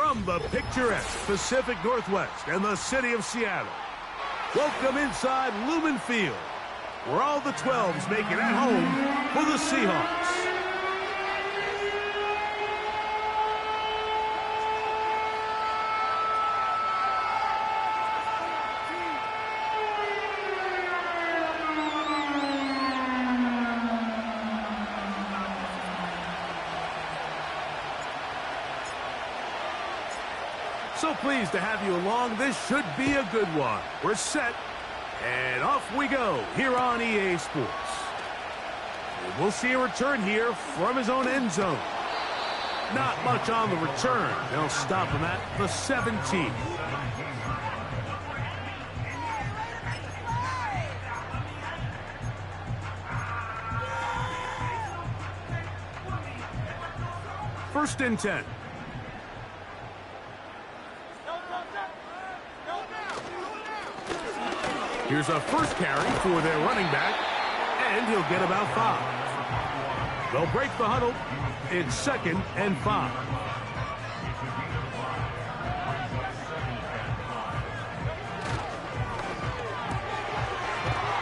From the picturesque Pacific Northwest and the city of Seattle, welcome inside Lumen Field, where all the 12s make it at home for the Seahawks. So pleased to have you along. This should be a good one. We're set, and off we go here on EA Sports. And we'll see a return here from his own end zone. Not much on the return. They'll stop him at the 17. First and 10. Here's a first carry for their running back, and he'll get about 5. They'll break the huddle. It's 2nd and 5.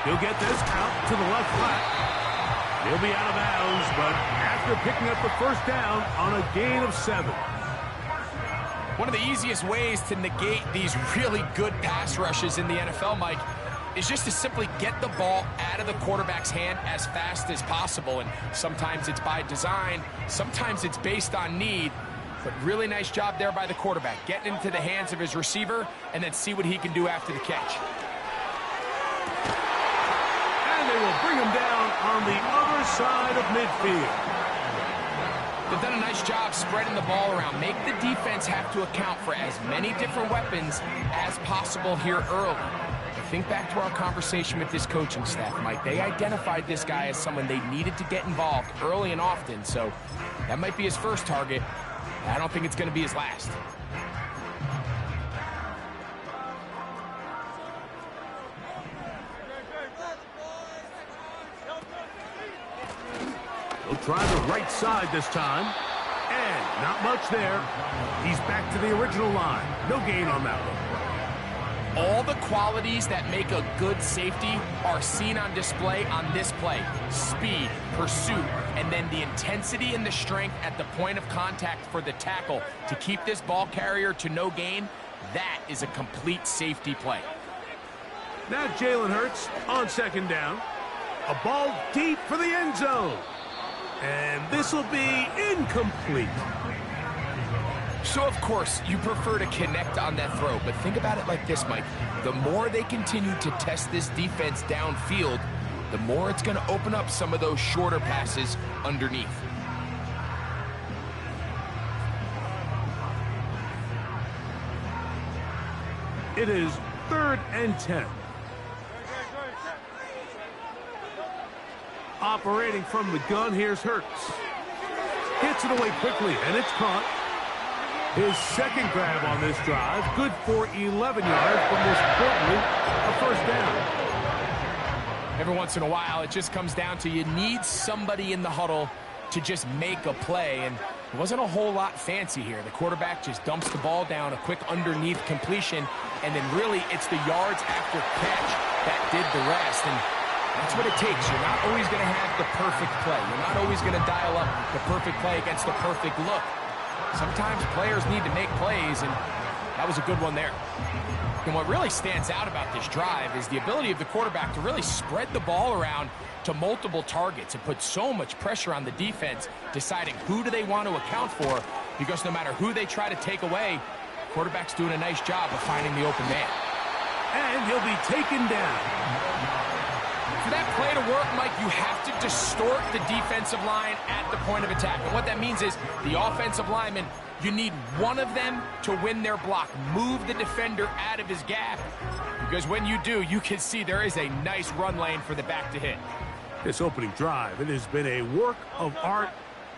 He'll get this out to the left flat. He'll be out of bounds, but after picking up the first down on a gain of 7. One of the easiest ways to negate these really good pass rushes in the NFL, Mike, is just to simply get the ball out of the quarterback's hand as fast as possible. And sometimes it's by design, sometimes it's based on need. But really nice job there by the quarterback, getting into the hands of his receiver and then see what he can do after the catch. And they will bring him down on the other side of midfield. They've done a nice job spreading the ball around. Make the defense have to account for as many different weapons as possible here early. Think back to our conversation with this coaching staff, Mike. They identified this guy as someone they needed to get involved early and often, so that might be his first target. I don't think it's going to be his last. He'll try the right side this time, and not much there. He's back to the original line. No gain on that one. All the qualities that make a good safety are seen on display on this play. Speed, pursuit, and then the intensity and the strength at the point of contact for the tackle to keep this ball carrier to no gain. That is a complete safety play. Now Jalen Hurts on 2nd down. A ball deep for the end zone. And this will be incomplete. So, of course, you prefer to connect on that throw, but think about it like this, Mike. The more they continue to test this defense downfield, the more it's going to open up some of those shorter passes underneath. It is 3rd and 10. Operating from the gun, here's Hurts. Hits it away quickly, and it's caught. His 2nd grab on this drive, good for 11 yards, but most importantly, a first down. Every once in a while, it just comes down to you need somebody in the huddle to just make a play, and it wasn't a whole lot fancy here. The quarterback just dumps the ball down, a quick underneath completion, and then really it's the yards after catch that did the rest, and that's what it takes. You're not always going to have the perfect play. You're not always going to dial up the perfect play against the perfect look. Sometimes players need to make plays, and that was a good one there. And what really stands out about this drive is the ability of the quarterback to really spread the ball around to multiple targets and put so much pressure on the defense, deciding who do they want to account for, because no matter who they try to take away, quarterback's doing a nice job of finding the open man. And he'll be taken down. For that play to work, Mike, you have to distort the defensive line at the point of attack. And what that means is the offensive lineman, you need one of them to win their block. Move the defender out of his gap, because when you do, you can see there is a nice run lane for the back to hit. This opening drive, it has been a work of art.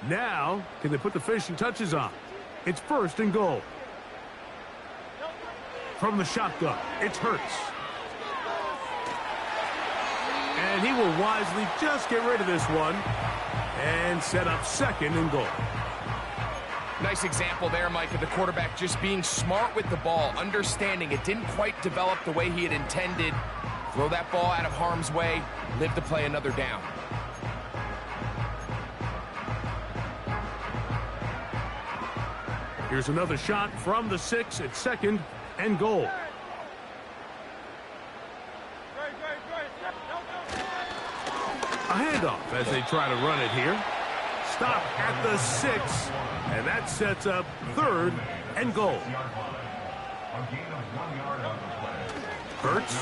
Now, can they put the finishing touches on? It's 1st and goal. From the shotgun, it's Hurts. And he will wisely just get rid of this one and set up 2nd and goal. Nice example there, Mike, of the quarterback just being smart with the ball, understanding it didn't quite develop the way he had intended. Throw that ball out of harm's way, live to play another down. Here's another shot from the 6 at 2nd and goal. A handoff as they try to run it here. Stop at the 6, and that sets up 3rd and goal. Hurts.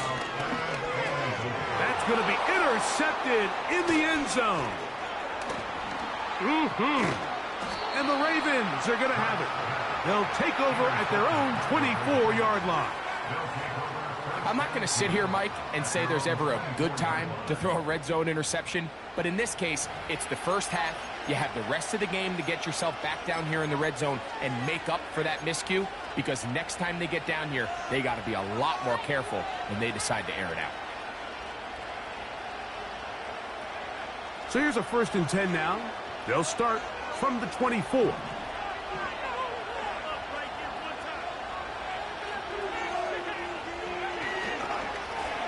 That's going to be intercepted in the end zone. And the Ravens are going to have it. They'll take over at their own 24-yard line. I'm not going to sit here, Mike, and say there's ever a good time to throw a red zone interception, but in this case, it's the first half. You have the rest of the game to get yourself back down here in the red zone and make up for that miscue, because next time they get down here, they got to be a lot more careful when they decide to air it out. So here's a 1st and 10 now. They'll start from the 24.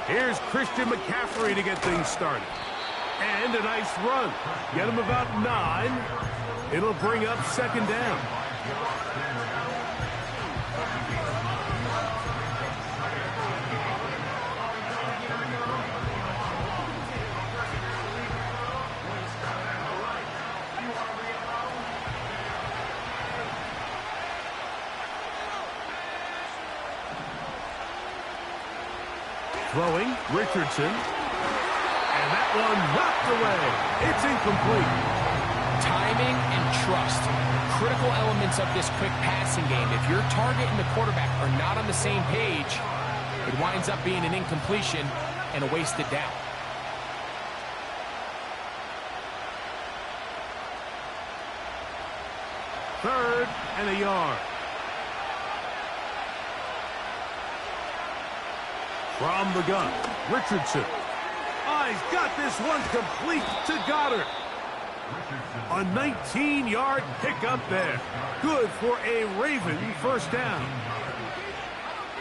Here's Christian McCaffrey to get things started. And a nice run. Get him about 9. It'll bring up 2nd down. Throwing, Richardson. And that one knocked away. It's incomplete. Timing and trust, critical elements of this quick passing game. If your target and the quarterback are not on the same page, it winds up being an incompletion and a wasted down. Third and a yard. From the gun, Richardson. Oh, he's got this one complete to Goddard. A 19-yard pickup there. Good for a Raven 1st down.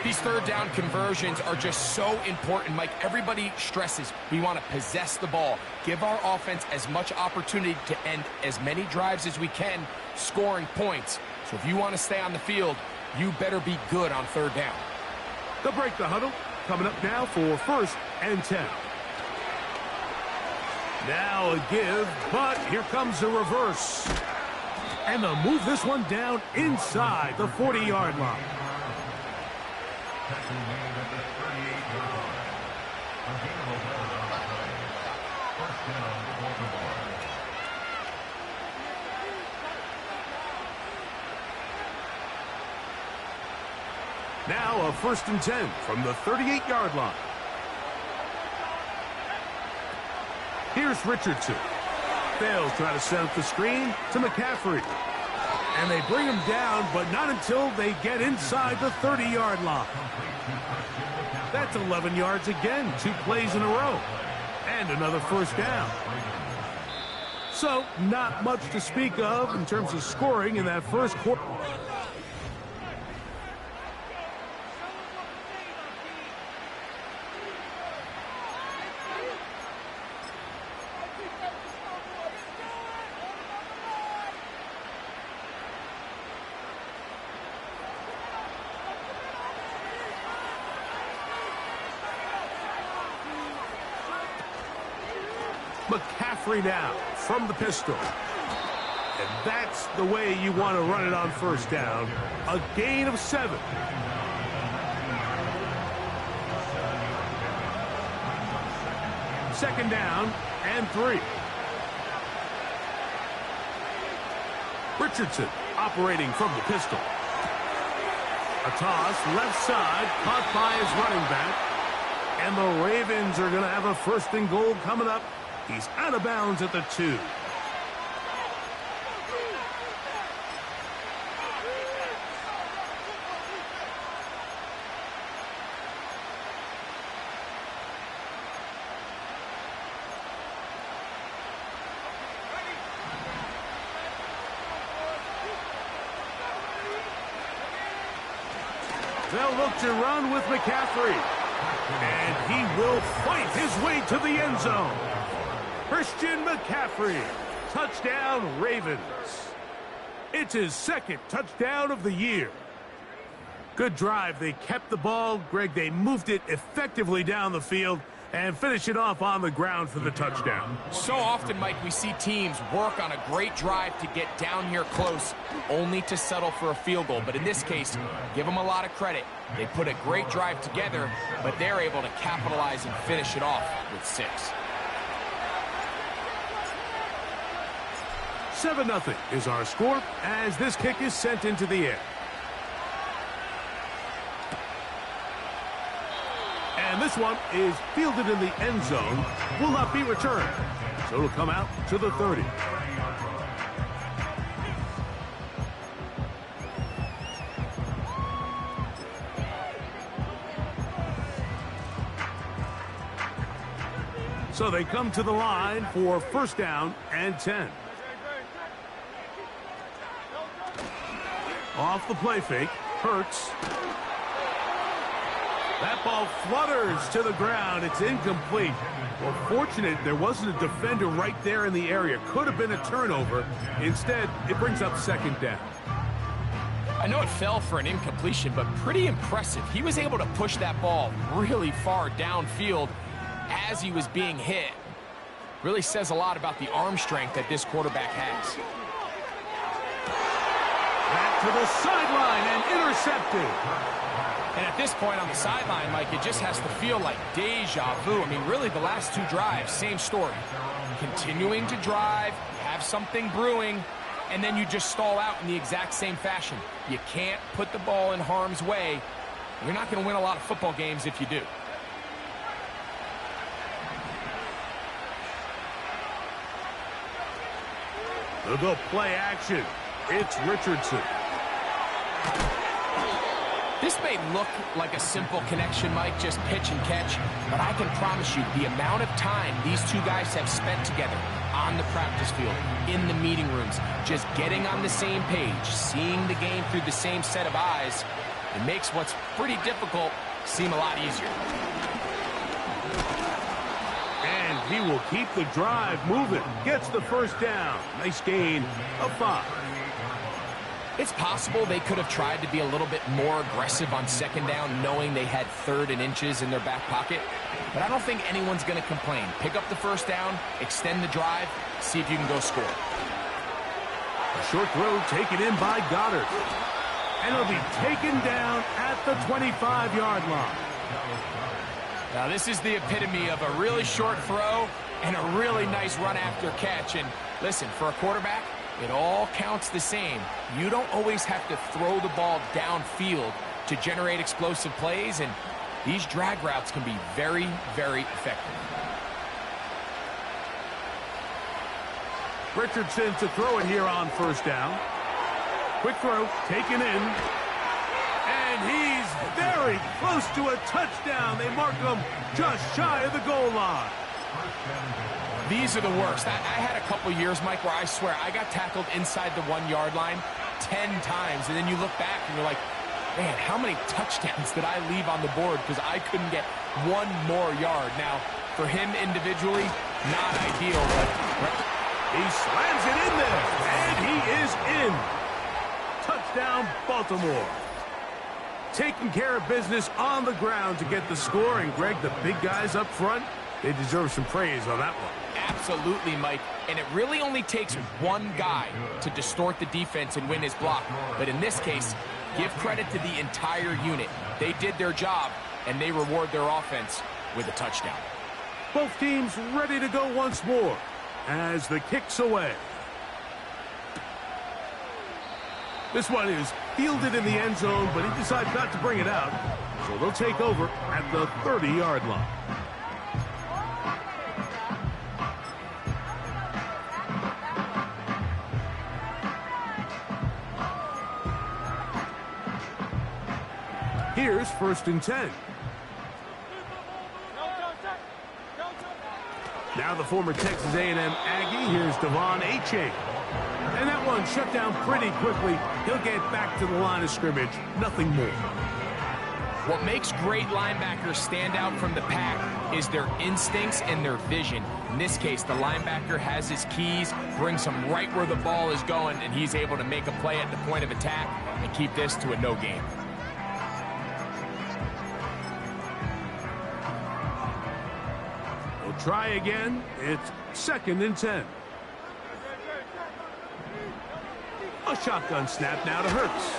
These 3rd down conversions are just so important, Mike. Everybody stresses we want to possess the ball, give our offense as much opportunity to end as many drives as we can, scoring points. So if you want to stay on the field, you better be good on 3rd down. They'll break the huddle. Coming up now for 1st and 10. Now a give, but here comes a reverse. And they'll move this one down inside the 40-yard line. Now a 1st and 10 from the 38-yard line. Here's Richardson. Fails trying to set up the screen to McCaffrey. And they bring him down, but not until they get inside the 30-yard line. That's 11 yards again, 2 plays in a row. And another 1st down. So, not much to speak of in terms of scoring in that first quarter. McCaffrey now from the pistol. And that's the way you want to run it on 1st down. A gain of 7. Second down and 3. Richardson operating from the pistol. A toss left side caught by his running back. And the Ravens are going to have a 1st and goal coming up. He's out of bounds at the 2. They'll look to run with McCaffrey. And he will fight his way to the end zone. Christian McCaffrey. Touchdown, Ravens. It's his second touchdown of the year. Good drive. They kept the ball. Greg, they moved it effectively down the field and finish it off on the ground for the touchdown. So often, Mike, we see teams work on a great drive to get down here close, only to settle for a field goal. But in this case, give them a lot of credit. They put a great drive together, but they're able to capitalize and finish it off with 6. 7-0 is our score as this kick is sent into the air. And this one is fielded in the end zone, will not be returned. So it'll come out to the 30. So they come to the line for first down and 10. Off the play fake, Hurts. That ball flutters to the ground. It's incomplete. Well, fortunate there wasn't a defender right there in the area. Could have been a turnover. Instead, it brings up second down. I know it fell for an incompletion, but pretty impressive. He was able to push that ball really far downfield as he was being hit. Really says a lot about the arm strength that this quarterback has. Back to the sideline and intercepted. And at this point on the sideline, Mike, it just has to feel like deja vu. I mean, really, the last 2 drives, same story. Continuing to drive, have something brewing, and then you just stall out in the exact same fashion. You can't put the ball in harm's way. You're not going to win a lot of football games if you do. They'll go play action. It's Richardson. This may look like a simple connection, Mike, just pitch and catch, but I can promise you the amount of time these two guys have spent together on the practice field, in the meeting rooms, just getting on the same page, seeing the game through the same set of eyes, it makes what's pretty difficult seem a lot easier. And he will keep the drive moving. Gets the first down. Nice gain of 5. It's possible they could have tried to be a little bit more aggressive on second down, knowing they had 3rd and inches in their back pocket. But I don't think anyone's going to complain. Pick up the first down, extend the drive, see if you can go score. A short throw taken in by Goddard. And it'll be taken down at the 25-yard line. Now, this is the epitome of a really short throw and a really nice run after catch. And listen, for a quarterback, it all counts the same. You don't always have to throw the ball downfield to generate explosive plays, and these drag routes can be very, very effective. Richardson to throw it here on first down. Quick throw, taken in. And he's very close to a touchdown. They mark him just shy of the goal line. These are the worst. I had a couple years, Mike, where I swear I got tackled inside the 1-yard line 10 times. And then you look back and you're like, man, how many touchdowns did I leave on the board because I couldn't get 1 more yard? Now, for him individually, not ideal, but he slams it in there, and he is in. Touchdown, Baltimore. Taking care of business on the ground to get the score. And, Greg, the big guys up front, they deserve some praise on that one. Absolutely, Mike. And it really only takes one guy to distort the defense and win his block. But in this case, give credit to the entire unit. They did their job, and they reward their offense with a touchdown. Both teams ready to go once more as the kick's away. This one is fielded in the end zone, but he decides not to bring it out. So they'll take over at the 30-yard line. Here's 1st and 10. Now the former Texas A&M Aggie. Here's Devon Achane. And that one shut down pretty quickly. He'll get back to the line of scrimmage. Nothing more. What makes great linebackers stand out from the pack is their instincts and their vision. In this case, the linebacker has his keys, brings him right where the ball is going, and he's able to make a play at the point of attack and keep this to a no gain. We'll try again. It's 2nd and 10. A shotgun snap now to Hurts.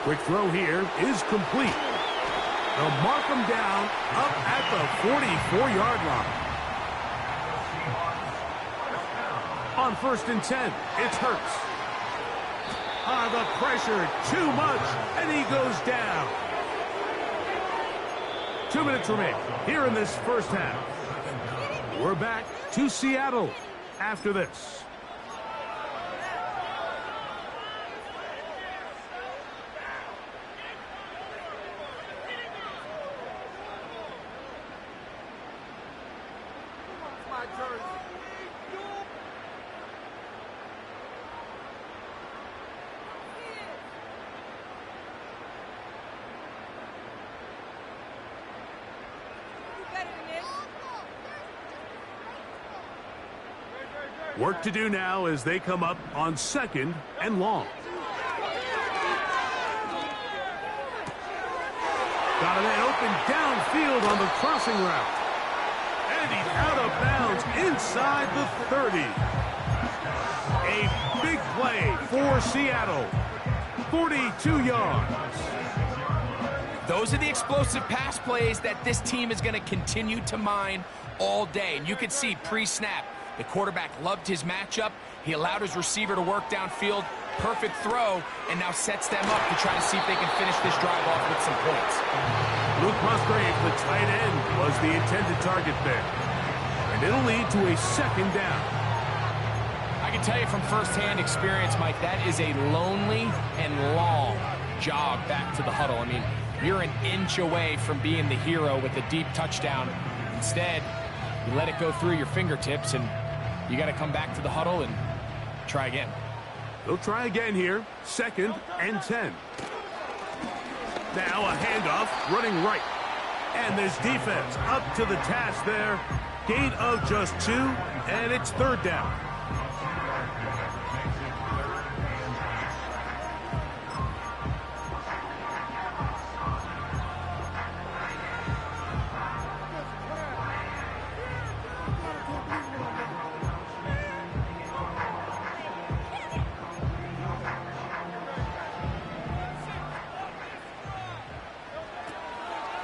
Quick throw here is complete. They'll mark him down up at the 44-yard line. On 1st and 10, it's Hurts. The pressure, too much, and he goes down. 2 minutes remain here in this first half. We're back to Seattle after this. Work to do now as they come up on 2nd and long. Got a man open downfield on the crossing route. And he's out of bounds inside the 30. A big play for Seattle. 42 yards. Those are the explosive pass plays that this team is going to continue to mine all day. And you can see pre-snap, the quarterback loved his matchup. He allowed his receiver to work downfield. Perfect throw, and now sets them up to try to see if they can finish this drive off with some points. Luke Musgrave, the tight end, was the intended target there. And it'll lead to a 2nd down. I can tell you from firsthand experience, Mike, that is a lonely and long jog back to the huddle. I mean, you're an inch away from being the hero with a deep touchdown. Instead, you let it go through your fingertips, and you got to come back to the huddle and try again. They'll try again here. 2nd and 10. Now a handoff running right. And this defense up to the task there. Gain of just 2, and it's 3rd down.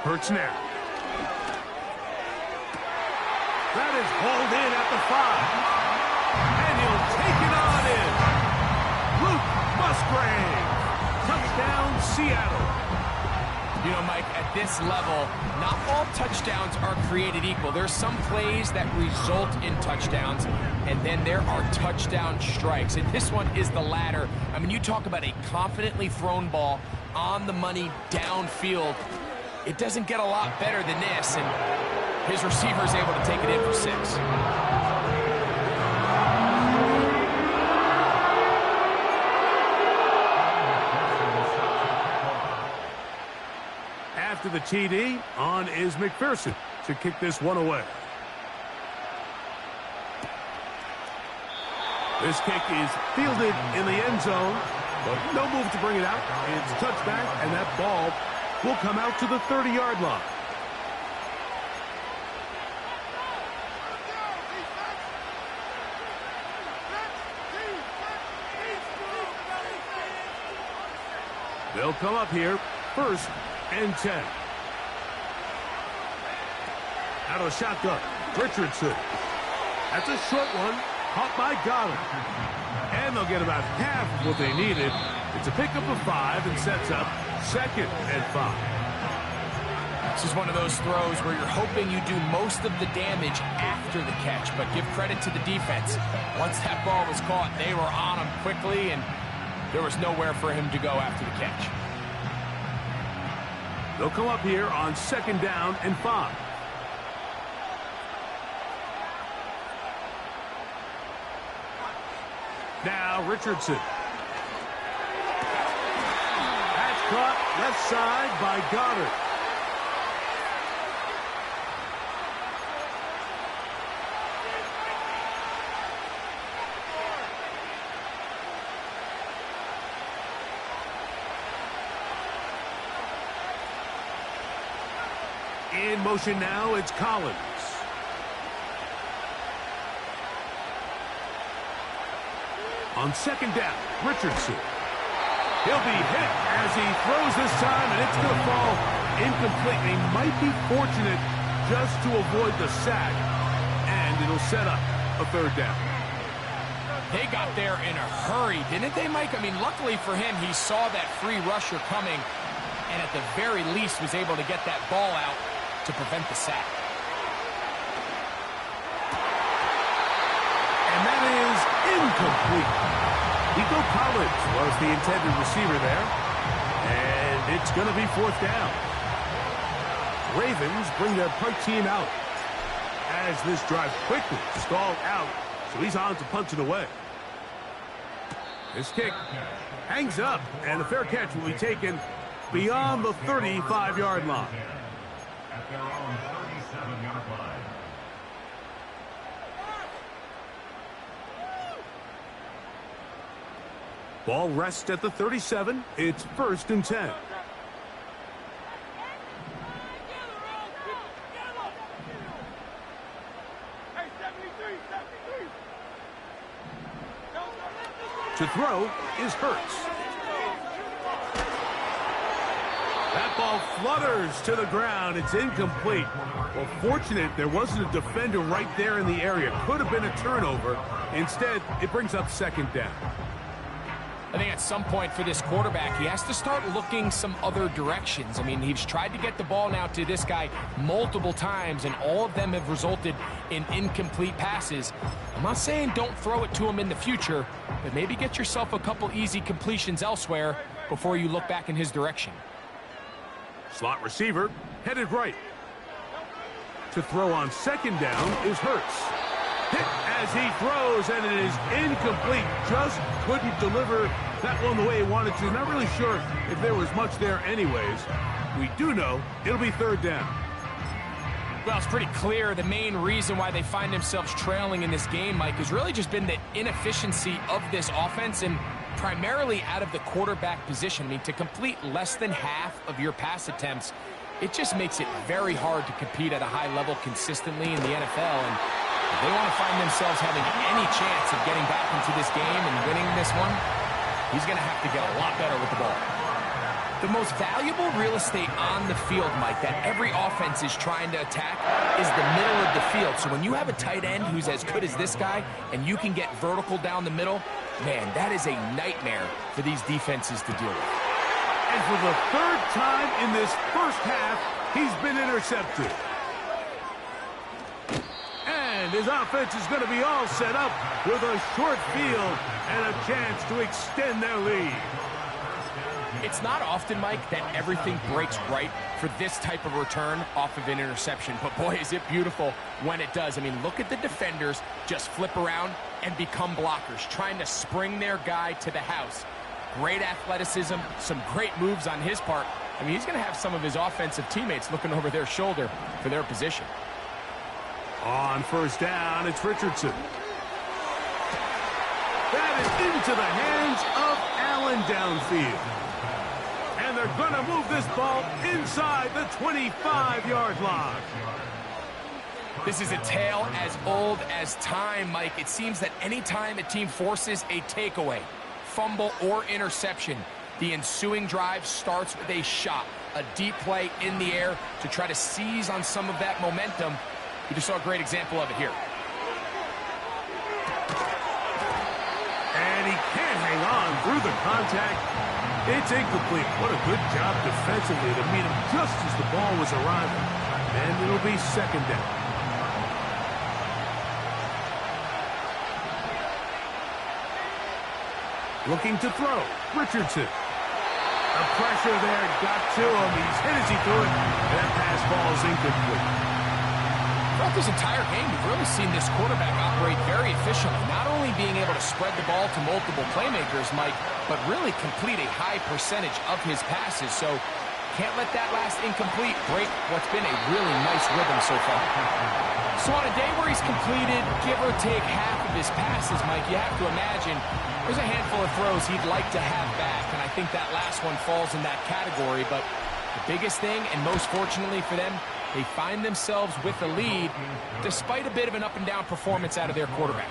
Hurts now. That is hauled in at the 5. And he'll take it on in. Luke Musgrave. Touchdown, Seattle. You know, Mike, at this level, not all touchdowns are created equal. There's some plays that result in touchdowns, and then there are touchdown strikes. And this one is the latter. I mean, you talk about a confidently thrown ball on the money downfield. It doesn't get a lot better than this, and his receiver is able to take it in for 6. After the TD, on is McPherson to kick this one away. This kick is fielded in the end zone, but no move to bring it out. It's touchback, and that ball will come out to the 30-yard line. They'll come up here, 1st and 10. Out of the shotgun, Richardson. That's a short one, caught by Goddard. And they'll get about half of what they needed. It's a pickup of 5 and sets up 2nd and 5. This is one of those throws where you're hoping you do most of the damage after the catch, but give credit to the defense. Once that ball was caught, they were on him quickly, and there was nowhere for him to go after the catch. They'll come up here on 2nd down and 5. Now Richardson. That's caught left side by Goddard. In motion now, it's Collins. On second down, Richardson. He'll be hit as he throws this time, and it's going to fall incomplete. They might be fortunate just to avoid the sack, and it'll set up a third down. They got there in a hurry, didn't they, Mike? I mean, luckily for him, he saw that free rusher coming, and at the very least was able to get that ball out to prevent the sack. And that is incomplete. Nico Collins was the intended receiver there. And it's going to be fourth down. Ravens bring their punt team out as this drive quickly stalled out. So he's on to punt it away. This kick hangs up, and a fair catch will be taken beyond the 35-yard line. At their own 37-yard line. Ball rests at the 37. It's 1st and 10. To throw is Hurts. That ball flutters to the ground. It's incomplete. Well, fortunate there wasn't a defender right there in the area. Could have been a turnover. Instead, it brings up second down. I think at some point for this quarterback, he has to start looking some other directions. I mean, he's tried to get the ball now to this guy multiple times, and all of them have resulted in incomplete passes. I'm not saying don't throw it to him in the future, but maybe get yourself a couple easy completions elsewhere before you look back in his direction. Slot receiver headed right. To throw on second down is Hurts. Hit as he throws, and it is incomplete. Just couldn't deliver that one the way he wanted to. Not really sure if there was much there anyways. We do know it'll be third down. Well, it's pretty clear the main reason why they find themselves trailing in this game, Mike, has really just been the inefficiency of this offense and primarily out of the quarterback position. I mean, to complete less than half of your pass attempts, it just makes it very hard to compete at a high level consistently in the NFL. And if they want to find themselves having any chance of getting back into this game and winning this one, he's going to have to get a lot better with the ball. The most valuable real estate on the field, Mike, that every offense is trying to attack is the middle of the field. So when you have a tight end who's as good as this guy and you can get vertical down the middle, man, that is a nightmare for these defenses to deal with. And for the third time in this first half, he's been intercepted. And his offense is going to be all set up with a short field and a chance to extend their lead. It's not often, Mike, that everything breaks right for this type of return off of an interception. But boy, is it beautiful when it does. I mean, look at the defenders just flip around and become blockers, trying to spring their guy to the house. Great athleticism, some great moves on his part. I mean, he's going to have some of his offensive teammates looking over their shoulder for their position. On first down, it's Richardson. That is into the hands of Allen downfield. And they're going to move this ball inside the 25-yard line. This is a tale as old as time, Mike. It seems that anytime a team forces a takeaway, fumble, or interception, the ensuing drive starts with a shot, a deep play in the air to try to seize on some of that momentum. We just saw a great example of it here. And he can't hang on through the contact. It's incomplete. What a good job defensively to meet him just as the ball was arriving. And it'll be second down. Looking to throw, Richardson. The pressure there got to him. He's hit as he threw it. And that pass ball is incomplete. Throughout this entire game, we've really seen this quarterback operate very efficiently. Not only only being able to spread the ball to multiple playmakers, Mike, but really complete a high percentage of his passes. So can't let that last incomplete break what's been a really nice rhythm so far. So on a day where he's completed, give or take half of his passes, Mike, you have to imagine there's a handful of throws he'd like to have back, and I think that last one falls in that category. But the biggest thing, and most fortunately for them, they find themselves with the lead despite a bit of an up-and-down performance out of their quarterback.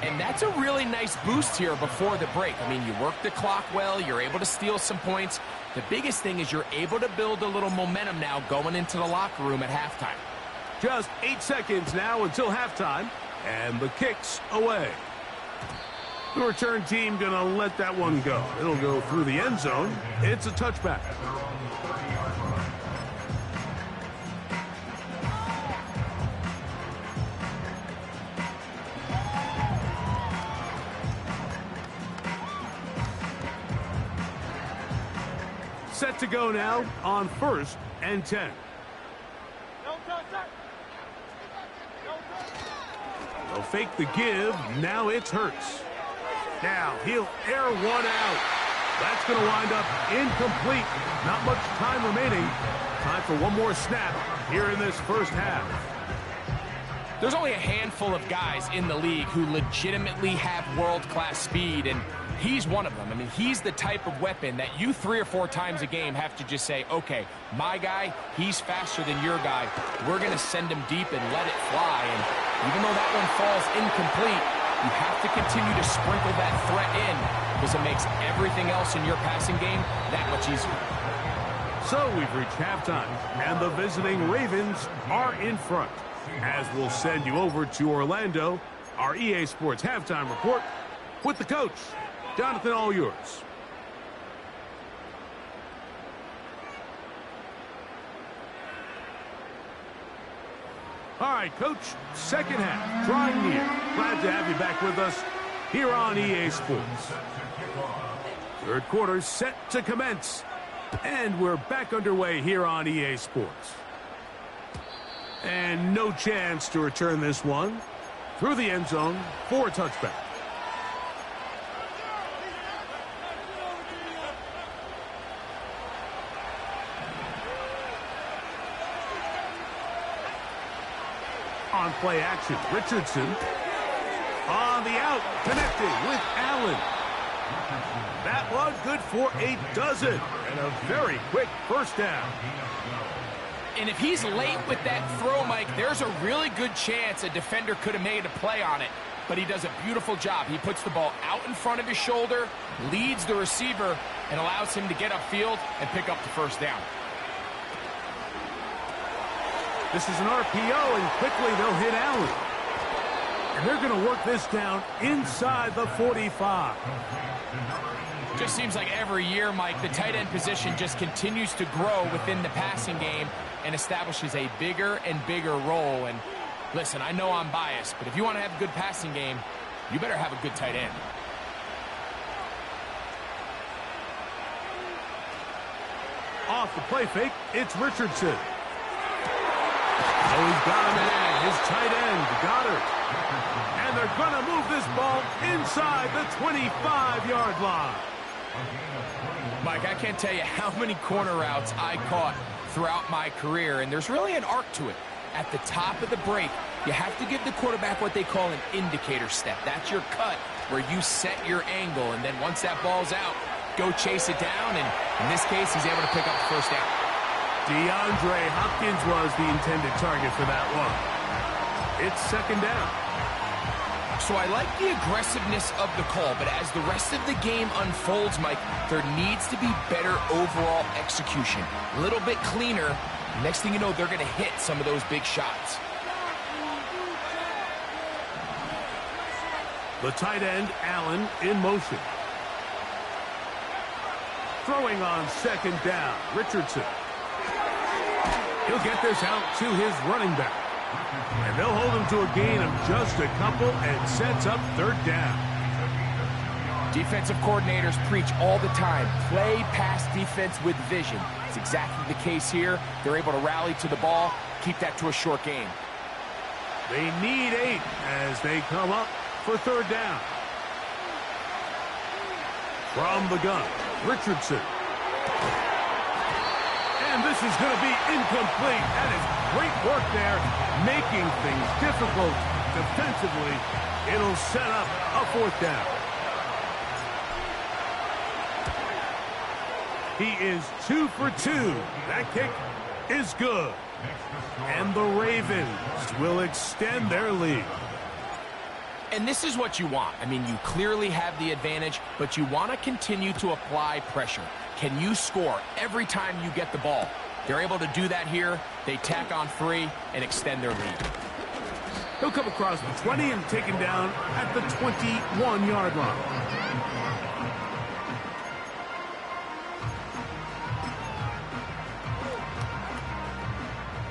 And that's a really nice boost here before the break. I mean, you work the clock well, you're able to steal some points. The biggest thing is you're able to build a little momentum now going into the locker room at halftime. Just 8 seconds now until halftime, and the kick's away. The return team going to let that one go. It'll go through the end zone. It's a touchback. Set to go now on 1st and 10. They'll fake the give. Now it's Hurts. Now he'll air one out. That's going to wind up incomplete. Not much time remaining. Time for one more snap here in this first half. There's only a handful of guys in the league who legitimately have world-class speed, and he's one of them. I mean, he's the type of weapon that you 3 or 4 times a game have to just say, okay, my guy, he's faster than your guy. We're going to send him deep and let it fly. And even though that one falls incomplete, you have to continue to sprinkle that threat in because it makes everything else in your passing game that much easier. So we've reached halftime, and the visiting Ravens are in front. As we'll send you over to Orlando, our EA Sports halftime report with the coach. Jonathan, all yours. All right, Coach, second half, drawing near. Glad to have you back with us here on EA Sports. Third quarter set to commence, and we're back underway here on EA Sports. And no chance to return this one through the end zone for a touchback. On play action, Richardson on the out, connecting with Allen. That one good for a dozen, and a very quick first down. And if he's late with that throw, Mike, there's a really good chance a defender could have made a play on it. But he does a beautiful job. He puts the ball out in front of his shoulder, leads the receiver, and allows him to get upfield and pick up the first down. This is an RPO, and quickly they'll hit Allen. And they're going to work this down inside the 45. Just seems like every year, Mike, the tight end position just continues to grow within the passing game and establishes a bigger and bigger role. And listen, I know I'm biased, but if you want to have a good passing game, you better have a good tight end. Off the play fake, it's Richardson. Oh, he's got a man, his tight end, Goddard. And they're going to move this ball inside the 25-yard line. Mike, I can't tell you how many corner routes I caught throughout my career, and there's really an arc to it. At the top of the break, you have to give the quarterback what they call an indicator step. That's your cut where you set your angle, and then once that ball's out, go chase it down, and in this case, he's able to pick up the first down. DeAndre Hopkins was the intended target for that one. It's second down. So I like the aggressiveness of the call, but as the rest of the game unfolds, Mike, there needs to be better overall execution. A little bit cleaner. Next thing you know, they're going to hit some of those big shots. The tight end, Allen, in motion. Throwing on second down, Richardson. He'll get this out to his running back. And they'll hold him to a gain of just a couple and sets up third down. Defensive coordinators preach all the time, play pass defense with vision. It's exactly the case here. They're able to rally to the ball, keep that to a short game. They need 8 as they come up for third down. From the gun, Richardson. And this is going to be incomplete. That is great work there, making things difficult defensively. It'll set up a fourth down. He is 2 for 2. That kick is good. And the Ravens will extend their lead. And this is what you want. I mean, you clearly have the advantage, but you want to continue to apply pressure. Can you score every time you get the ball? They're able to do that here. They tack on 3 and extend their lead. He'll come across the 20 and taken down at the 21-yard line.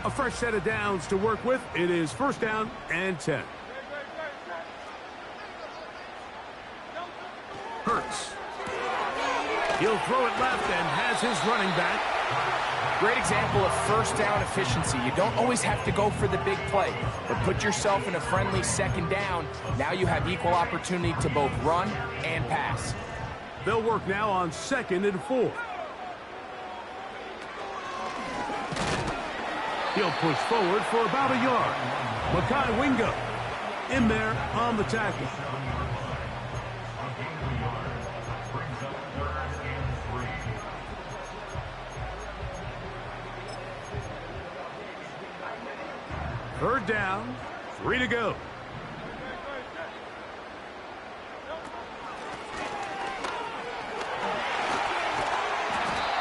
A fresh set of downs to work with. It is first down and 10. Hurts. He'll throw it left and has his running back. Great example of first down efficiency. You don't always have to go for the big play, but put yourself in a friendly second down. Now you have equal opportunity to both run and pass. They'll work now on 2nd and 4. He'll push forward for about a yard. Mekhi Wingo in there on the tackle. Third down, 3 to go.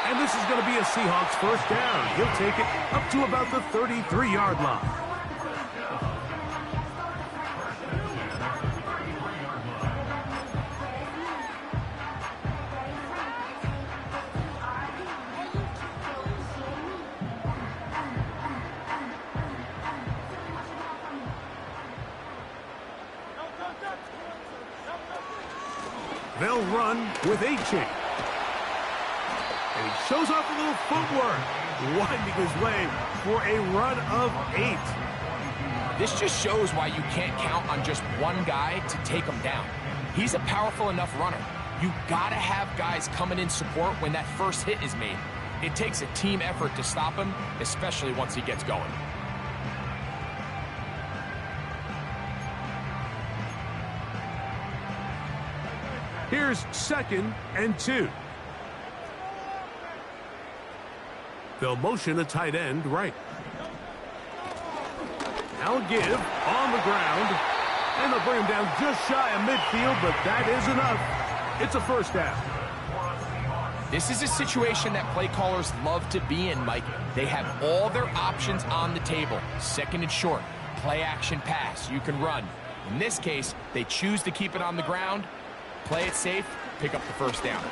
And this is going to be a Seahawks first down. He'll take it up to about the 33-yard line. They'll run with Achane. And he shows off a little footwork, winding his way for a run of 8. This just shows why you can't count on just one guy to take him down. He's a powerful enough runner. You gotta have guys coming in support when that first hit is made. It takes a team effort to stop him, especially once he gets going. Here's 2nd and 2. They'll motion a tight end right. Now give on the ground. And they'll bring him down just shy of midfield, but that is enough. It's a first down. This is a situation that play callers love to be in, Mike. They have all their options on the table. 2nd and short, play action pass, you can run. In this case, they choose to keep it on the ground, play it safe, pick up the first down.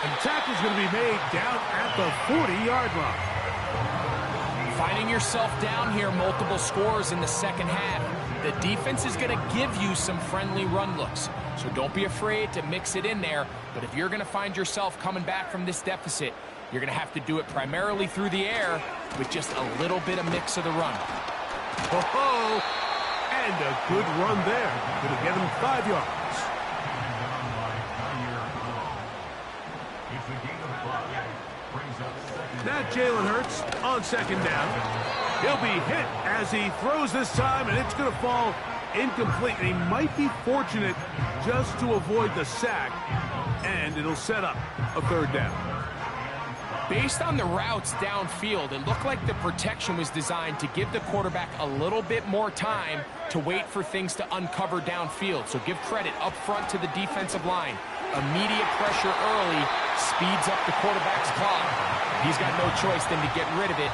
And the tackle's going to be made down at the 40-yard line. Finding yourself down here, multiple scores in the second half. The defense is going to give you some friendly run looks. So don't be afraid to mix it in there. But if you're going to find yourself coming back from this deficit, you're going to have to do it primarily through the air with just a little bit of mix of the run. Oh, and a good run there. Going to get him 5 yards. Now Jalen Hurts on 2nd down. He'll be hit as he throws this time, and it's going to fall incomplete. And he might be fortunate just to avoid the sack, and it'll set up a 3rd down. Based on the routes downfield, it looked like the protection was designed to give the quarterback a little bit more time to wait for things to uncover downfield. So give credit up front to the defensive line. Immediate pressure early speeds up the quarterback's clock. He's got no choice than to get rid of it,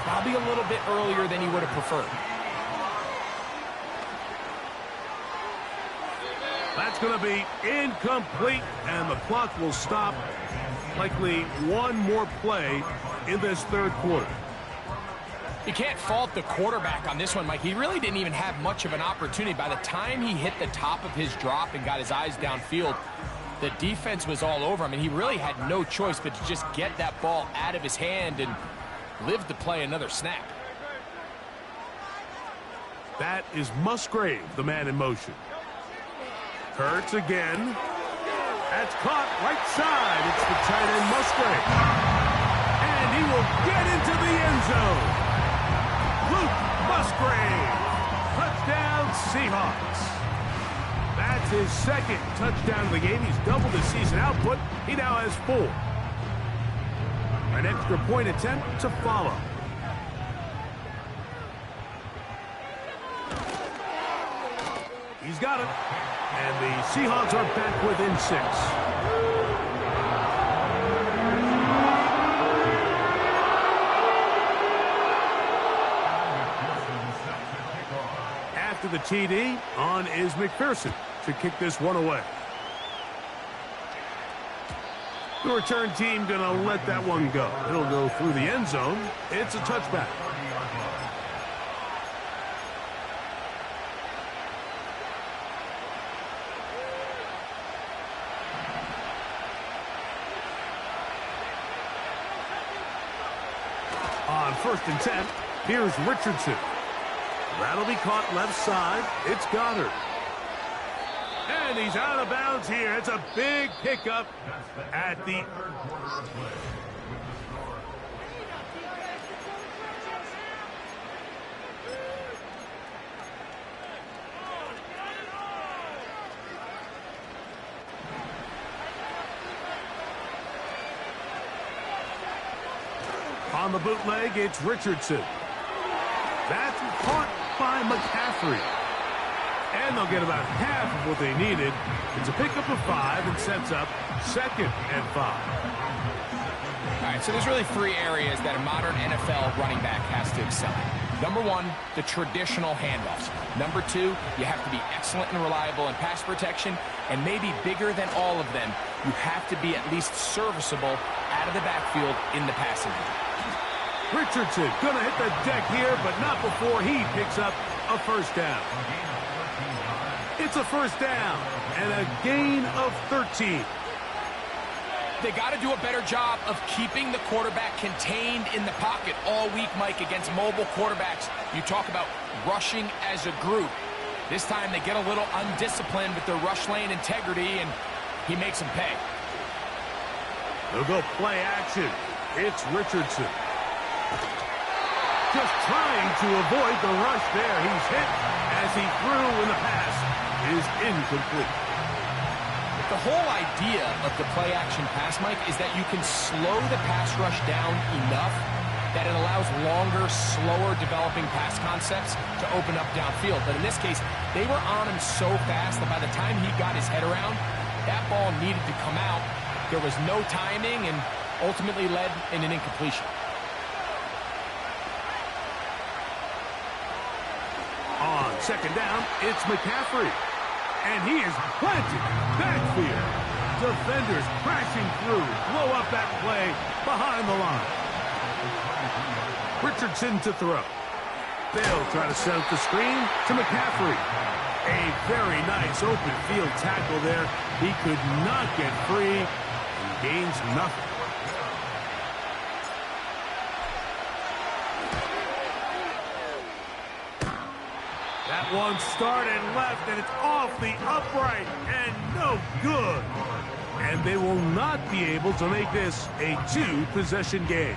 probably a little bit earlier than he would have preferred. That's going to be incomplete, and the clock will stop. Likely one more play in this 3rd quarter. You can't fault the quarterback on this one, Mike. He really didn't even have much of an opportunity. By the time he hit the top of his drop and got his eyes downfield, the defense was all over him, and he really had no choice but to just get that ball out of his hand and live to play another snap. That is Musgrave, the man in motion. Hurts again. That's caught right side. It's the tight end Musgrave. And he will get into the end zone. Luke Musgrave. Touchdown Seahawks. That's his second touchdown of the game. He's doubled his season output. He now has 4. An extra point attempt to follow. He's got it. And the Seahawks are back within 6. After the TD, on is McPherson to kick this one away. The return team going to let that one go. It'll go through the end zone. It's a touchback. On 1st and 10, here's Richardson. That'll be caught left side. It's Goddard. And he's out of bounds here. It's a big pickup at the... On the bootleg, it's Richardson. That's caught by McCaffrey. And they'll get about half of what they needed. It's a pickup of 5 and sets up 2nd and 5. All right, so there's really 3 areas that a modern NFL running back has to excel in. Number 1, the traditional handoffs. Number 2, you have to be excellent and reliable in pass protection. And maybe bigger than all of them, you have to be at least serviceable out of the backfield in the passing game. Richardson going to hit the deck here, but not before he picks up a first down. It's a first down and a gain of 13. They got to do a better job of keeping the quarterback contained in the pocket all week, Mike, against mobile quarterbacks. You talk about rushing as a group. This time they get a little undisciplined with their rush lane integrity, and he makes them pay. They'll go play action. It's Richardson. Just trying to avoid the rush there. He's hit as he threw, and the pass is incomplete. The whole idea of the play-action pass, Mike, is that you can slow the pass rush down enough that it allows longer, slower developing pass concepts to open up downfield. But in this case, they were on him so fast that by the time he got his head around, that ball needed to come out. There was no timing and ultimately led in an incompletion. On 2nd down, it's McCaffrey. And he is planted backfield. Defenders crashing through. Blow up that play behind the line. Richardson to throw. They'll try to set up the screen to McCaffrey. A very nice open field tackle there. He could not get free and gains nothing. That one started left, and it's off the upright, and no good. And they will not be able to make this a 2-possession game.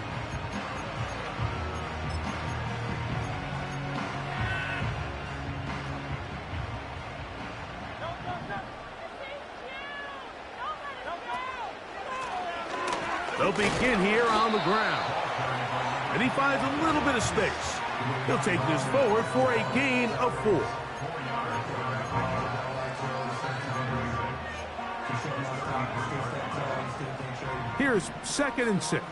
They'll begin here on the ground. And he finds a little bit of space. He'll take this forward for a gain of 4. Here's 2nd and 6.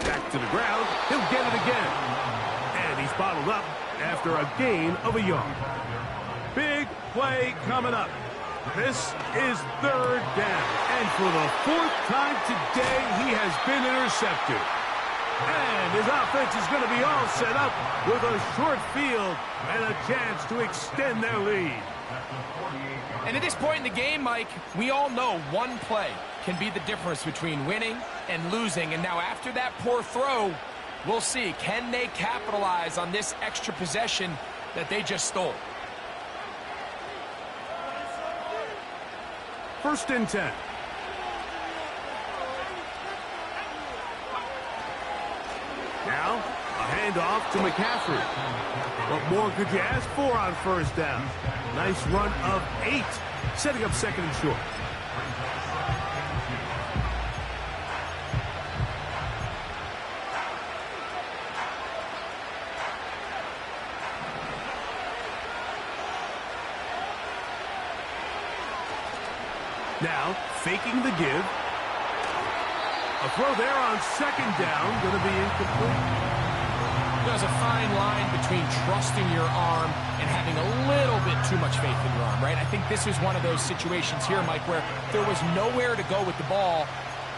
Back to the ground. He'll get it again. And he's bottled up after a gain of a yard. Big play coming up. This is 3rd down. And for the 4th time today, he has been intercepted. And his offense is going to be all set up with a short field and a chance to extend their lead. And at this point in the game, Mike, we all know one play can be the difference between winning and losing. And now after that poor throw, we'll see, can they capitalize on this extra possession that they just stole? First and 10. Now, a handoff to McCaffrey. What more could you ask for on first down? Nice run of 8, setting up second and short. Now, faking the give. A throw there on second down, going to be incomplete. There's a fine line between trusting your arm and having a little bit too much faith in your arm, right? I think this is one of those situations here, Mike, where there was nowhere to go with the ball.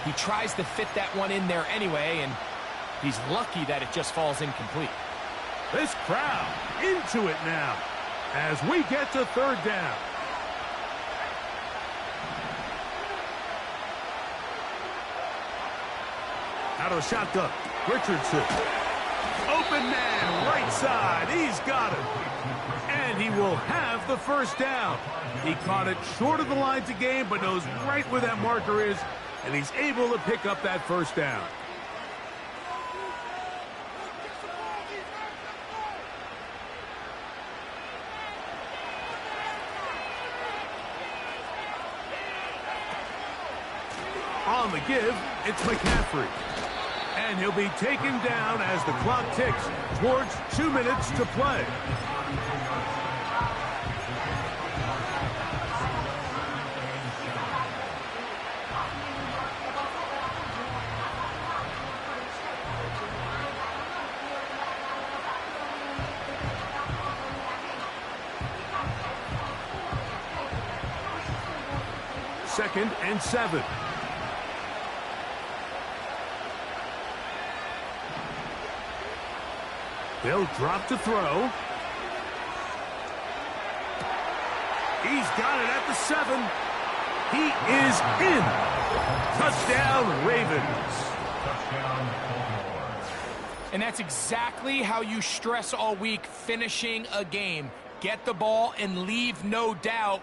He tries to fit that one in there anyway, and he's lucky that it just falls incomplete. This crowd into it now as we get to third down. Out of the shotgun, Richardson. Open man, right side. He's got it. And he will have the first down. He caught it short of the line to gain, but knows right where that marker is, and he's able to pick up that first down. On the give, it's McCaffrey. And he'll be taken down as the clock ticks towards 2 minutes to play. Second and 7. They'll drop to throw. He's got it at the 7. He is in. Touchdown, Ravens. And that's exactly how you stress all week, finishing a game. Get the ball and leave no doubt.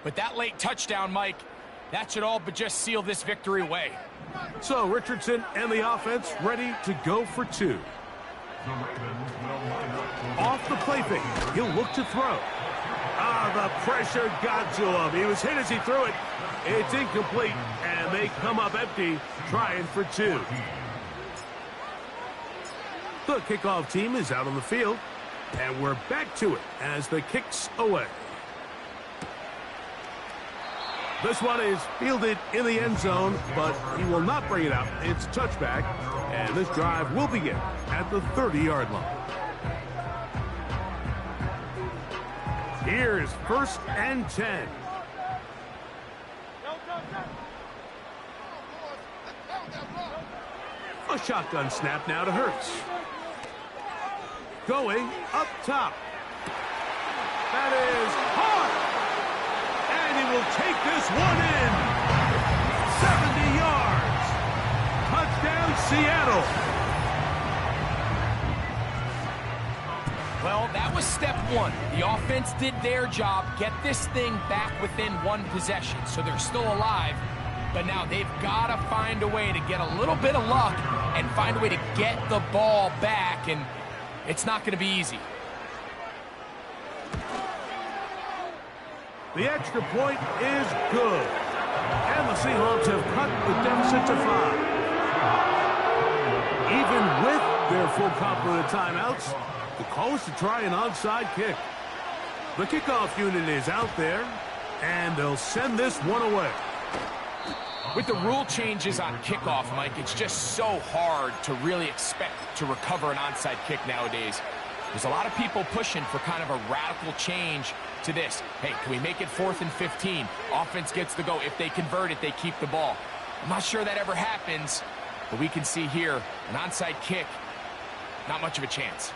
But that late touchdown, Mike, that should all but just seal this victory away. So Richardson and the offense ready to go for 2. Off the play fake, he'll look to throw. The pressure got to him. He was hit as he threw it. It's incomplete, and they come up empty, trying for 2. The kickoff team is out on the field, and we're back to it as the kick's away. This one is fielded in the end zone, but he will not bring it out. It's touchback, and this drive will begin at the 30-yard line. Here's first and 10. A shotgun snap now to Hurts. Going up top. That is hard. And he will take this one in. 70 yards. Touchdown, Seattle. Well, that was step 1. The offense did their job, get this thing back within 1 possession, so they're still alive. But now they've got to find a way to get a little bit of luck and find a way to get the ball back, and it's not going to be easy. The extra point is good. And the Seahawks have cut the deficit to 5. Even with their full complement of timeouts, the call is to try an onside kick. The kickoff unit is out there, and they'll send this one away. With the rule changes on kickoff, Mike, it's just so hard to really expect to recover an onside kick nowadays. There's a lot of people pushing for kind of a radical change to this. Hey, can we make it 4th and 15? Offense gets the go. If they convert it, they keep the ball. I'm not sure that ever happens, but we can see here an onside kick, not much of a chance.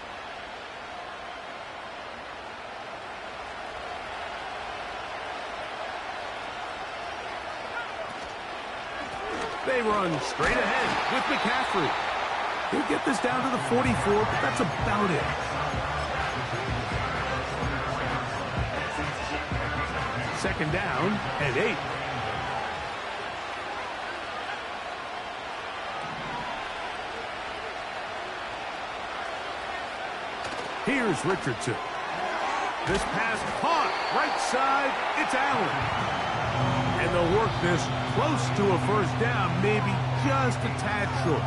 They run straight ahead with McCaffrey. He'll get this down to the 44, but that's about it. Second down and 8. Here's Richardson. This pass caught right side. It's Allen. And they'll work this close to a first down, maybe just a tad short.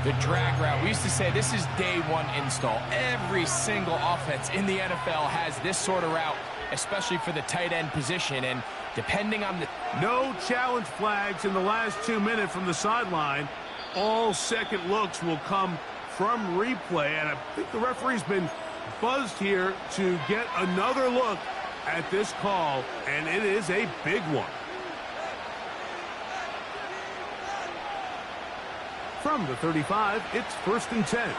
The drag route. We used to say this is day one install. Every single offense in the NFL has this sort of route, especially for the tight end position. And depending on the... No challenge flags in the last 2 minutes from the sideline. All second looks will come from replay. And I think the referee's been buzzed here to get another look at this call. And it is a big one. From the 35, it's 1st and 10.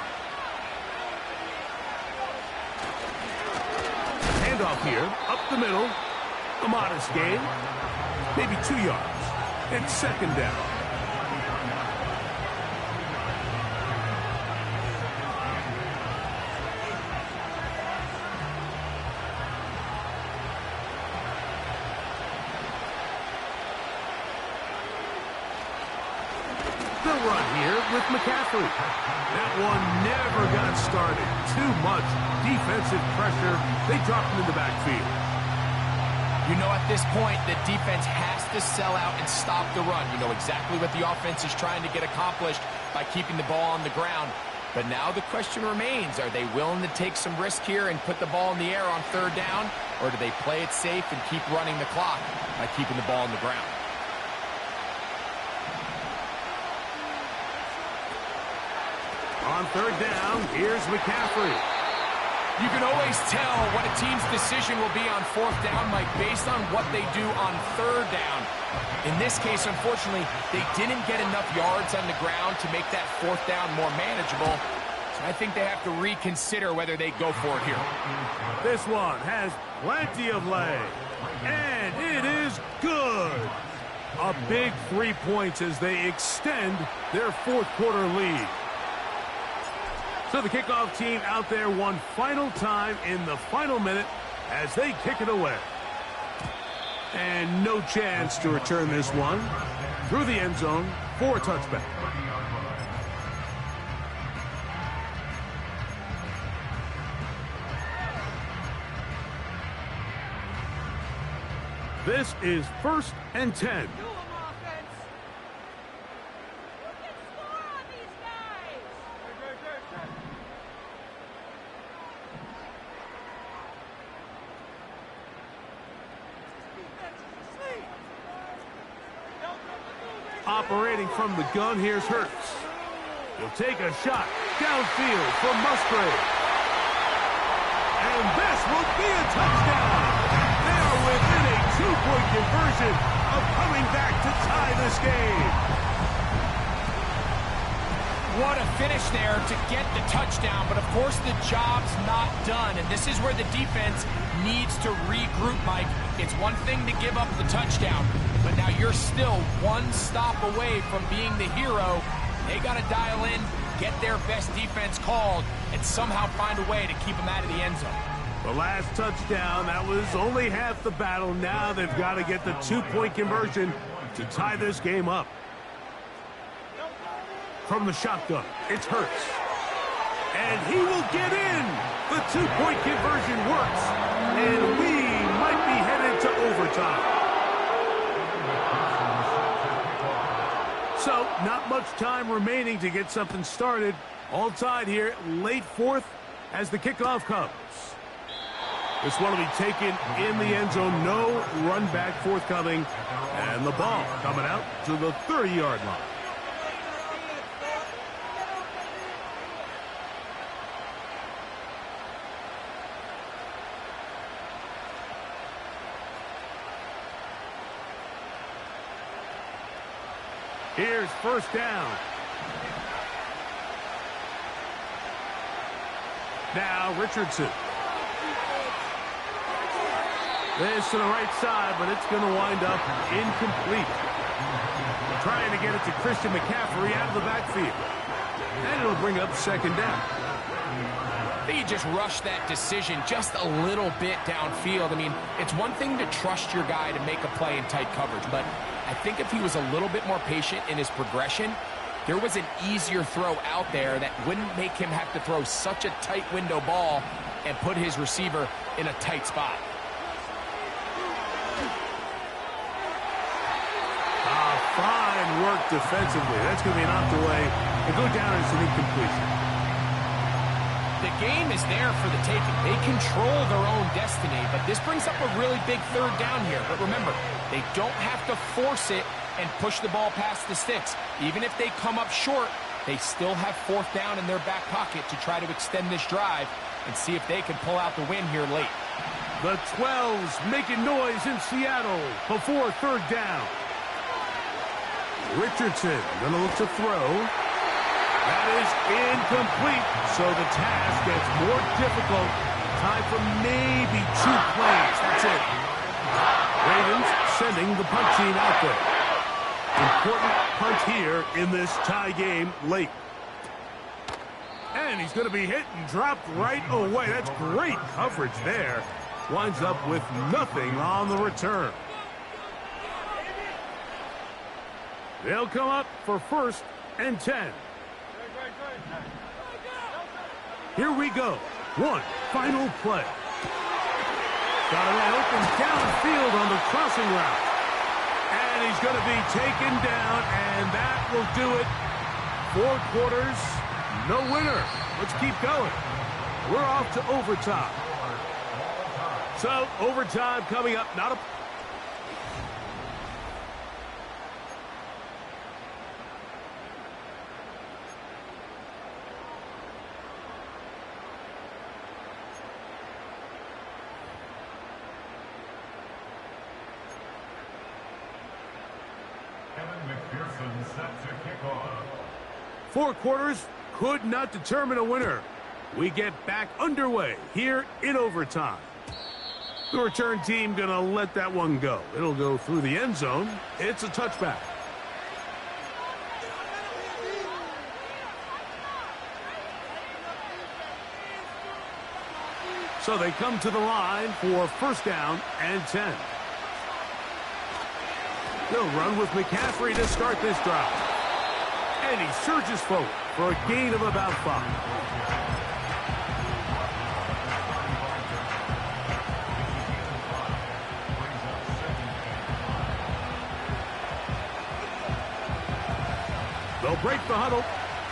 Handoff here, up the middle. A modest gain, maybe 2 yards. It's second down. They'll run here with McCaffrey. That one never got started. Too much defensive pressure. They dropped him in the backfield. You know, at this point, the defense has to sell out and stop the run. You know exactly what the offense is trying to get accomplished by keeping the ball on the ground. But now the question remains, are they willing to take some risk here and put the ball in the air on third down? Or do they play it safe and keep running the clock by keeping the ball on the ground? On third down, here's McCaffrey. You can always tell what a team's decision will be on fourth down, Mike, based on what they do on third down. In this case, unfortunately, they didn't get enough yards on the ground to make that fourth down more manageable. So I think they have to reconsider whether they go for it here. This one has plenty of leg. And it is good. A big 3 points as they extend their fourth quarter lead. So the kickoff team out there one final time in the final minute as they kick it away. And no chance to return this one through the end zone for a touchback. This is 1st and 10. Operating from the gun, here's Hurts. He'll take a shot downfield for Musgrave. And this will be a touchdown. They are within a 2-point conversion of coming back to tie this game. What a finish there to get the touchdown, but of course the job's not done, and this is where the defense needs to regroup, Mike. It's one thing to give up the touchdown, but now you're still one stop away from being the hero. They got to dial in, get their best defense called, and somehow find a way to keep them out of the end zone. The last touchdown, that was only half the battle. Now they've got to get the 2-point conversion to tie this game up. From the shotgun, it's Hurts. And he will get in. The 2-point conversion works. And we might be headed to overtime. So, not much time remaining to get something started. All tied here, late fourth as the kickoff comes. This one will be taken in the end zone. No run back forthcoming. And the ball coming out to the 30-yard line. Here's first down. Now Richardson. This to the right side, but it's going to wind up incomplete. trying to get it to Christian McCaffrey out of the backfield. And it'll bring up second down. I think he just rushed that decision just a little bit downfield. I mean, it's one thing to trust your guy to make a play in tight coverage, but I think if he was a little bit more patient in his progression, there was an easier throw out there that wouldn't make him have to throw such a tight window ball and put his receiver in a tight spot. Fine work defensively. That's going to be knocked away and go down as an incompletion. The game is there for the taking. They control their own destiny, but this brings up a really big third down here. But remember, they don't have to force it and push the ball past the sticks. Even if they come up short, they still have fourth down in their back pocket to try to extend this drive and see if they can pull out the win here late. The 12s making noise in Seattle before third down. Richardson gonna look to throw. That is incomplete, so the task gets more difficult. Time for maybe 2 plays. That's it. Ravens sending the punt team out there. Important punt here in this tie game late. And he's going to be hit and dropped right away. That's great coverage there. Winds up with nothing on the return. They'll come up for 1st and 10. Here we go. One final play. Got a man open downfield on the crossing route. And he's going to be taken down, and that will do it. 4 quarters, no winner. Let's keep going. We're off to overtime. So, overtime coming up. Not a... Set to kick off. 4 quarters could not determine a winner. We get back underway here in overtime. The return team gonna let that one go. It'll go through the end zone. It's a touchback. So they come to the line for 1st down and 10. They'll run with McCaffrey to start this drive. And he surges forward for a gain of about 5. They'll break the huddle.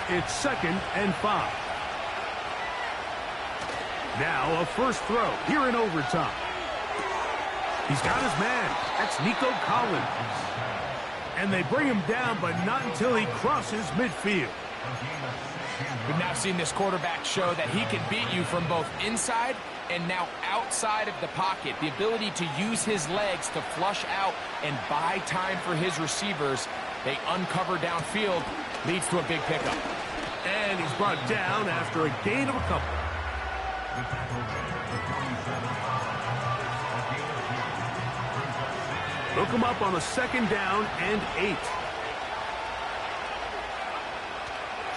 It's 2nd and 5. Now a first throw here in overtime. He's got his man. That's Nico Collins. And they bring him down, but not until he crosses midfield. We've now seen this quarterback show that he can beat you from both inside and now outside of the pocket. The ability to use his legs to flush out and buy time for his receivers. They uncover downfield, leads to a big pickup. And he's brought down after a gain of a couple. Hook him up on a 2nd down and 8.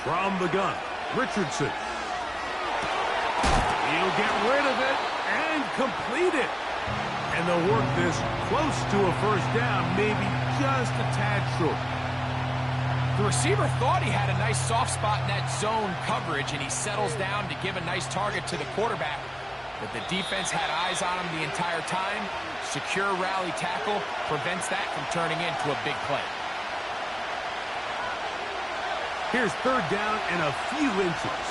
From the gun, Richardson. He'll get rid of it and complete it. And they'll work this close to a 1st down, maybe just a tad short. The receiver thought he had a nice soft spot in that zone coverage, and he settles down to give a nice target to the quarterback. But the defense had eyes on him the entire time. Secure rally tackle prevents that from turning into a big play. Here's 3rd down and a few inches.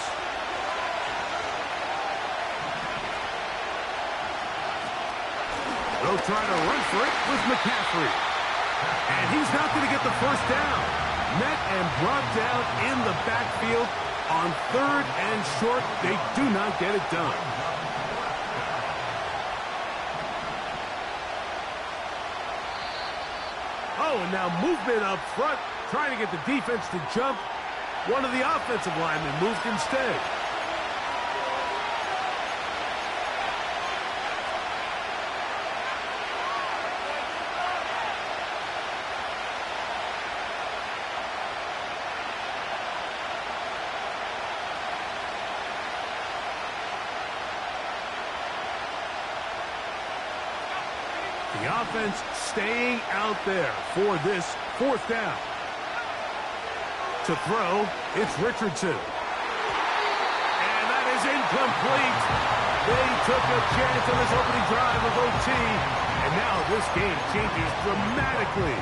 They'll try to run for it with McCaffrey. And he's not going to get the 1st down. Met and brought down in the backfield on 3rd and short. They do not get it done. Oh, and now movement up front, trying to get the defense to jump. One of the offensive linemen moved instead. The offense staying out there for this fourth down. To throw, it's Richardson. And that is incomplete. They took a chance on this opening drive of OT. And now this game changes dramatically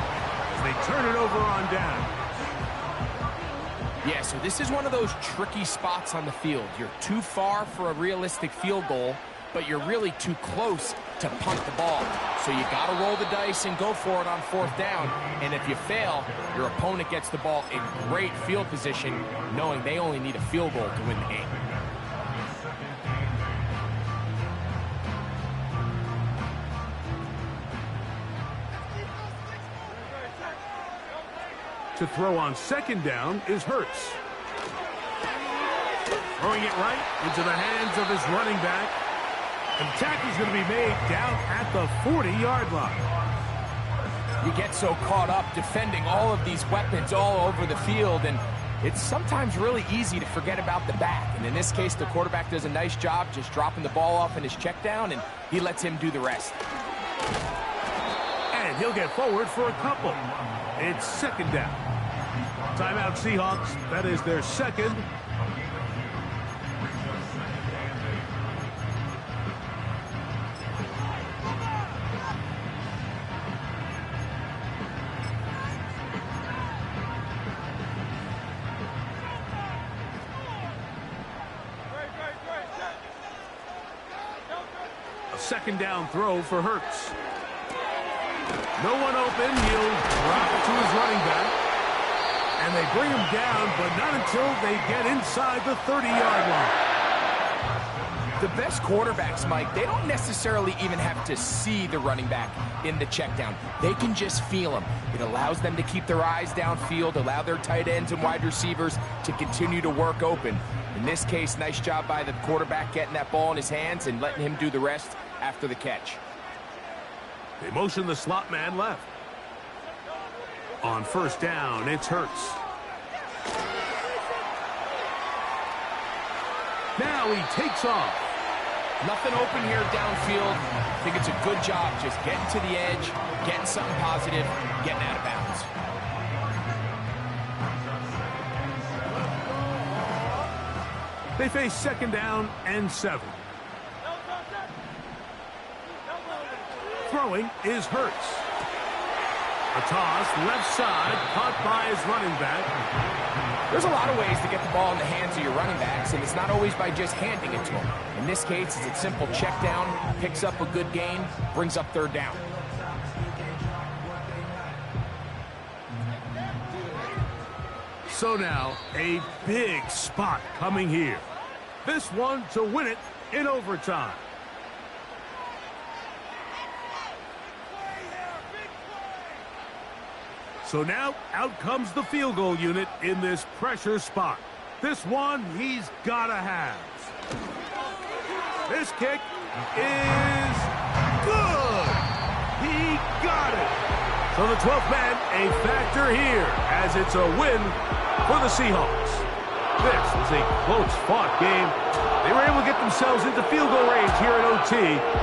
as they turn it over on down. Yeah, so this is one of those tricky spots on the field. You're too far for a realistic field goal, but you're really too close to punt the ball. So you got to roll the dice and go for it on fourth down. And if you fail, your opponent gets the ball in great field position, knowing they only need a field goal to win the game. To throw on second down is Hurts. Throwing it right into the hands of his running back. And the tackle's going to be made down at the 40-yard line. You get so caught up defending all of these weapons all over the field, and it's sometimes really easy to forget about the back. And in this case, the quarterback does a nice job just dropping the ball off in his check down, and he lets him do the rest. And he'll get forward for a couple. It's second down. Timeout Seahawks. That is their second. A second down throw for Hurts. No one open. He'll drop it to his running back. And they bring him down, but not until they get inside the 30-yard line. The best quarterbacks, Mike, they don't necessarily even have to see the running back in the check down. They can just feel him. It allows them to keep their eyes downfield, allow their tight ends and wide receivers to continue to work open. In this case, nice job by the quarterback getting that ball in his hands and letting him do the rest after the catch. They motion the slot man left. On first down, it's Hurts. Now he takes off. Nothing open here downfield. I think it's a good job just getting to the edge, getting something positive, getting out of bounds. They face second down and 7. Throwing is Hurts. A toss, left side, caught by his running back. There's a lot of ways to get the ball in the hands of your running backs, and it's not always by just handing it to them. In this case, it's a simple check down, picks up a good gain, brings up third down. So now, a big spot coming here. This one to win it in overtime. So now, out comes the field goal unit in this pressure spot. This one he's got to have. This kick is good. He got it. So the 12th man, a factor here, as it's a win for the Seahawks. This was a close-fought game. They were able to get themselves into field goal range here at OT.